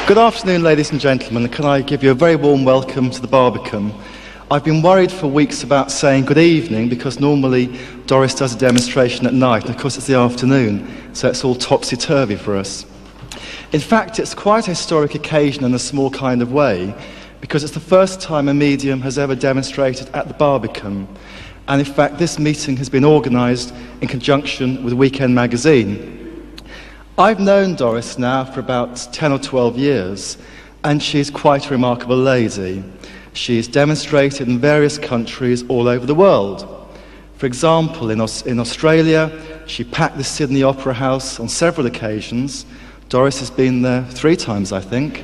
Good afternoon, ladies and gentlemen. Can I give you a very warm welcome to the Barbican? I've been worried for weeks about saying good evening because normally Doris does a demonstration at night, and of course it's the afternoon, so it's all topsy-turvy for us. In fact, it's quite a historic occasion in a small kind of way, because it's the first time a medium has ever demonstrated at the Barbican. And in fact, this meeting has been organised in conjunction with Weekend magazine. I've known Doris now for about 10 or 12 years, and she's quite a remarkable lady. She's demonstrated in various countries all over the world. For example, in Australia, she packed the Sydney Opera House on several occasions. Doris has been there 3 times, I think.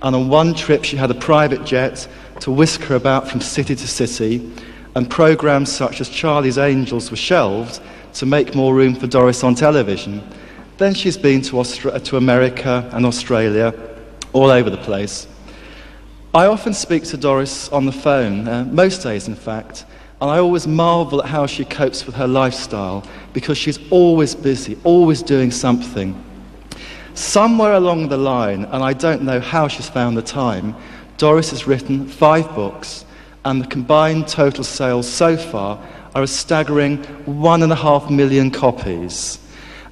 And on one trip, she had a private jet to whisk her about from city to city, and programmes such as Charlie's Angels were shelved to make more room for Doris on television. Then she's been to America and Australia, all over the place. I often speak to Doris on the phone, most days in fact, and I always marvel at how she copes with her lifestyle, because she's always busy, always doing something. Somewhere along the line, and I don't know how she's found the time, Doris has written 5 books, and the combined total sales so far are a staggering 1.5 million copies.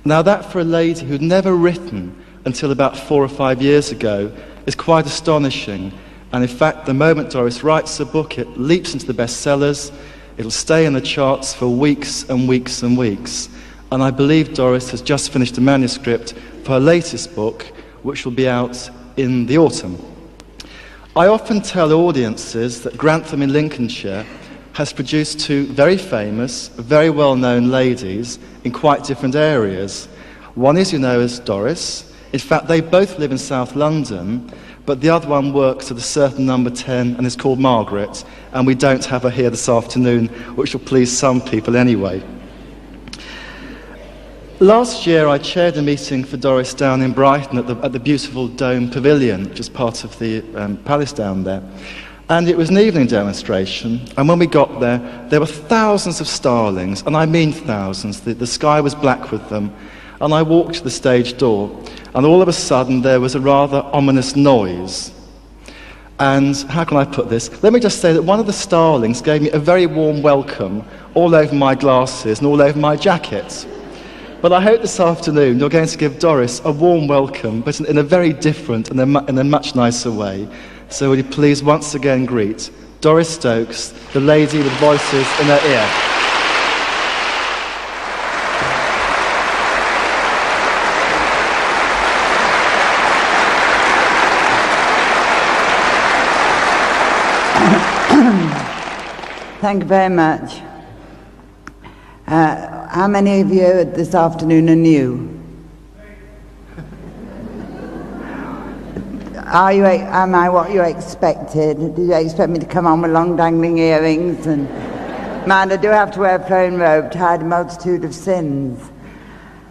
Now that, for a lady who'd never written until about 4 or 5 years ago, is quite astonishing. And in fact, the moment Doris writes a book, it leaps into the bestsellers. It'll stay in the charts for weeks and weeks and weeks. And I believe Doris has just finished a manuscript for her latest book, which will be out in the autumn. I often tell audiences that Grantham in Lincolnshire has produced 2 very famous, very well-known ladies in quite different areas. One is, you know, as Doris. In fact, they both live in South London, but the other one works at a certain number 10 and is called Margaret, and we don't have her here this afternoon, which will please some people anyway. Last year, I chaired a meeting for Doris down in Brighton at the beautiful Dome Pavilion, which is part of the palace down there. And it was an evening demonstration, and when we got there, there were thousands of starlings, and I mean thousands. The sky was black with them, and I walked to the stage door, and all of a sudden there was a rather ominous noise. And how can I put this? Let me just say that one of the starlings gave me a very warm welcome all over my glasses and all over my jacket. But I hope this afternoon you're going to give Doris a warm welcome, but in a very different and in a much nicer way. So will you please once again greet Doris Stokes, the lady with voices in her ear. Thank you very much. How many of you this afternoon are new? Am I what you expected? Did you expect me to come on with long dangling earrings? And man, I do have to wear a plain robe to hide a multitude of sins.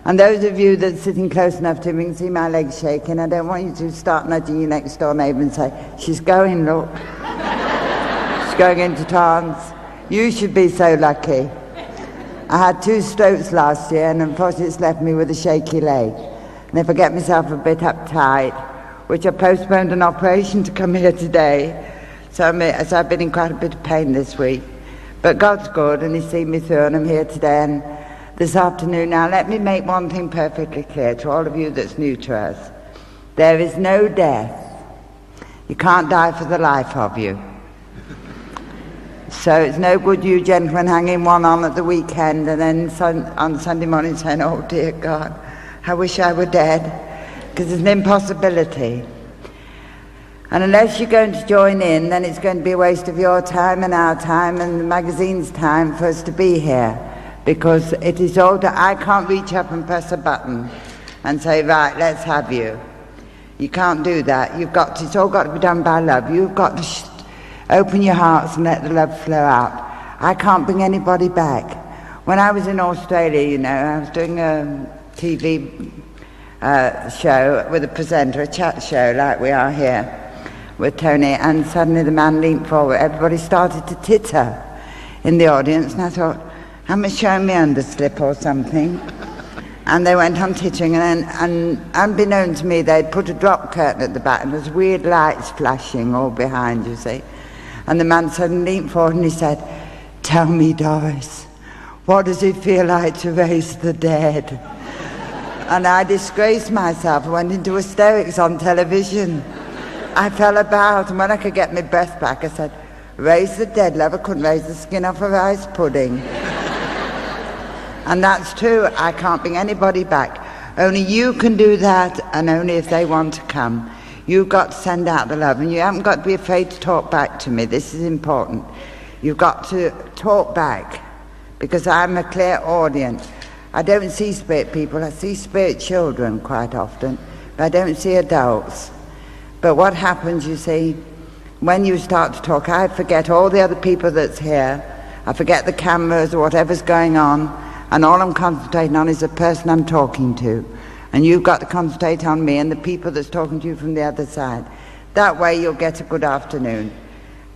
And those of you that are sitting close enough to me can see my legs shaking. I don't want you to start nudging your next door neighbour and say, "She's going, look. She's going into trance." You should be so lucky. I had 2 strokes last year, and unfortunately it's left me with a shaky leg. And if I get myself a bit uptight, which I postponed an operation to come here today, so I've been in quite a bit of pain this week. But God's good, and He's seen me through, and I'm here today and this afternoon. Now let me make one thing perfectly clear to all of you that's new to us. There is no death. You can't die for the life of you. So it's no good you gentlemen hanging one on at the weekend and then on Sunday morning saying, "Oh dear God, I wish I were dead," because it's an impossibility. And unless you're going to join in, then it's going to be a waste of your time and our time and the magazine's time for us to be here, because it is all that I can't reach up and press a button and say, "Right, let's have you." You can't do that. It's all got to be done by love. You've got to open your hearts and let the love flow out. I can't bring anybody back. When I was in Australia, you know, I was doing a TV show with a presenter, a chat show like we are here with Tony, and suddenly the man leaned forward. Everybody started to titter in the audience, and I thought, am I showing my underslip or something? And they went on teaching, and unbeknown to me, they'd put a drop curtain at the back, and there's weird lights flashing all behind, you see. And the man suddenly leaned forward and he said, "Tell me, Doris, what does it feel like to raise the dead?" And I disgraced myself. I went into hysterics on television. I fell about, and when I could get my breath back, I said, "Raise the dead, love. I couldn't raise the skin off a rice pudding." And that's true. I can't bring anybody back. Only you can do that, and only if they want to come. You've got to send out the love, and you haven't got to be afraid to talk back to me. This is important. You've got to talk back, because I'm a clear audience. I don't see spirit people. I see spirit children quite often, but I don't see adults. But what happens, you see, when you start to talk, I forget all the other people that's here. I forget the cameras or whatever's going on, and all I'm concentrating on is the person I'm talking to. And you've got to concentrate on me and the people that's talking to you from the other side. That way you'll get a good afternoon.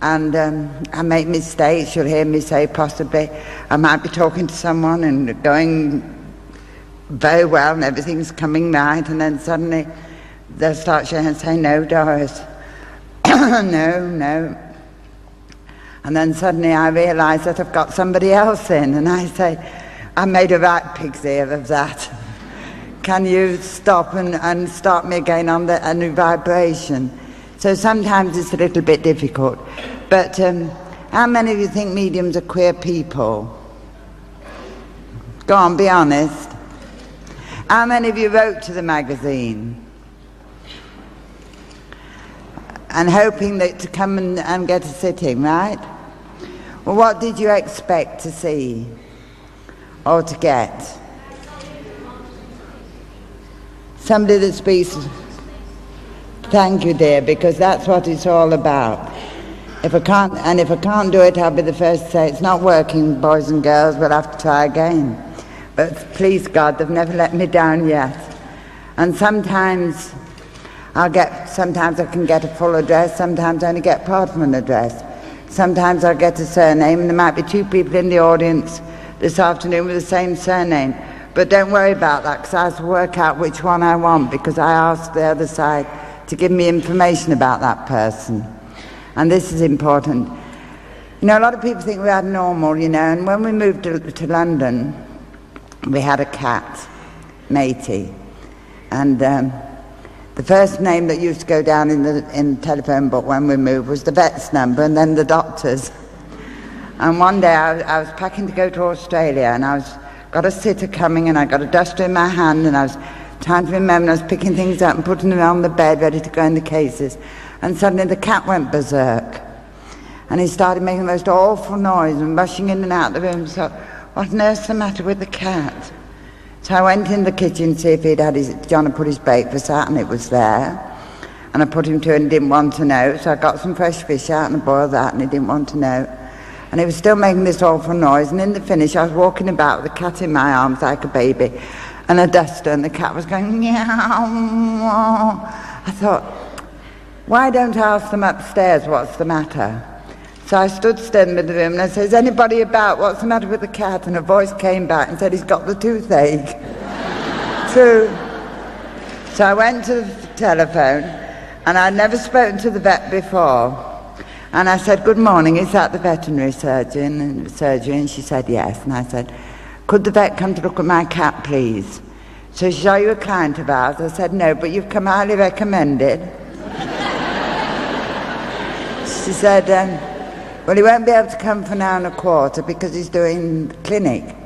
And I make mistakes. You'll hear me say possibly I might be talking to someone and going very well and everything's coming right, and then suddenly they'll start sharing and say, "No, Doris." No. And then suddenly I realise that I've got somebody else in, and I say, "I made a right pig's ear of that. Can you stop and start me again on a new vibration?" So sometimes it's a little bit difficult. But how many of you think mediums are queer people? Go on, be honest. How many of you wrote to the magazine? And hoping that to come and get a sitting, right? Well, what did you expect to see or to get? Somebody that speaks. Thank you, dear, because that's what it's all about. If I can't do it, I'll be the first to say it's not working, boys and girls. We'll have to try again. But please God, they've never let me down yet. And sometimes I can get a full address. Sometimes I only get part of an address. Sometimes I'll get a surname, and there might be two people in the audience this afternoon with the same surname. But don't worry about that, because I have to work out which one I want, because I asked the other side to give me information about that person. And this is important. You know, a lot of people think we're abnormal, you know, and when we moved to London, we had a cat, Matey. And the first name that used to go down in the telephone book when we moved was the vet's number and then the doctor's. And one day I was packing to go to Australia, and got a sitter coming, and I got a duster in my hand, and I was trying to remember, and I was picking things up and putting them on the bed ready to go in the cases, and suddenly the cat went berserk, and he started making the most awful noise and rushing in and out of the room. So what on earth's the matter with the cat? So I went in the kitchen to see if John had put his breakfast out, and it was there, and I put him to it and didn't want to know, so I got some fresh fish out and I boiled that, and he didn't want to know. And he was still making this awful noise, and in the finish I was walking about with the cat in my arms like a baby and a duster, and the cat was going meow. I thought, why don't I ask them upstairs what's the matter? So I stood still in the room and I said, "Is anybody about? What's the matter with the cat?" And a voice came back and said, "He's got the toothache." True. So I went to the telephone, and I'd never spoken to the vet before. And I said, "Good morning, is that the veterinary surgeon?" And she said, "Yes." And I said, "Could the vet come to look at my cat, please?" So she said, "Are you a client of ours?" I said, "No, but you've come highly recommended." She said, "Well, he won't be able to come for an hour and a quarter because he's doing the clinic."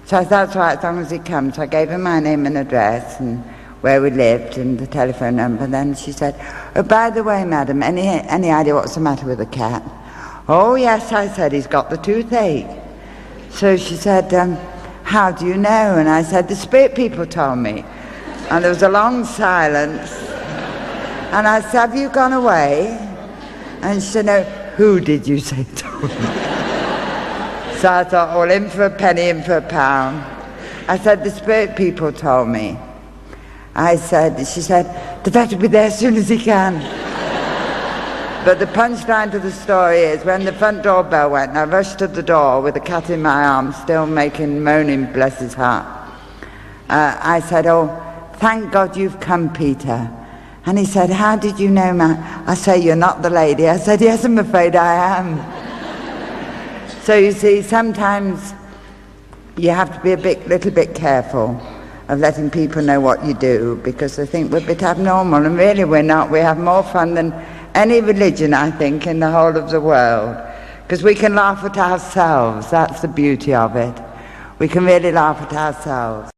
So I thought, "That's right, as long as he comes." So I gave her my name and address and where we lived and the telephone number. Then she said, "Oh, by the way, madam, any idea what's the matter with the cat?" "Oh, yes," I said, "he's got the toothache." So she said, "How do you know?" And I said, "The spirit people told me." And there was a long silence. And I said, "Have you gone away?" And she said, "No." "Who did you say told me?" So I thought, "Well, in for a penny, in for a pound." I said, "The spirit people told me." She said, "The vet will be there as soon as he can." But the punchline to the story is, when the front door bell went, I rushed to the door with the cat in my arms, still moaning, bless his heart. I said, oh, thank God you've come, Peter. And he said, how did you know, Matt? I say, you're not the lady. I said, yes, I'm afraid I am. So you see, sometimes you have to be little bit careful of letting people know what you do, because they think we're a bit abnormal, and really we're not. We have more fun than any religion, I think, in the whole of the world, because we can laugh at ourselves. That's the beauty of it. We can really laugh at ourselves.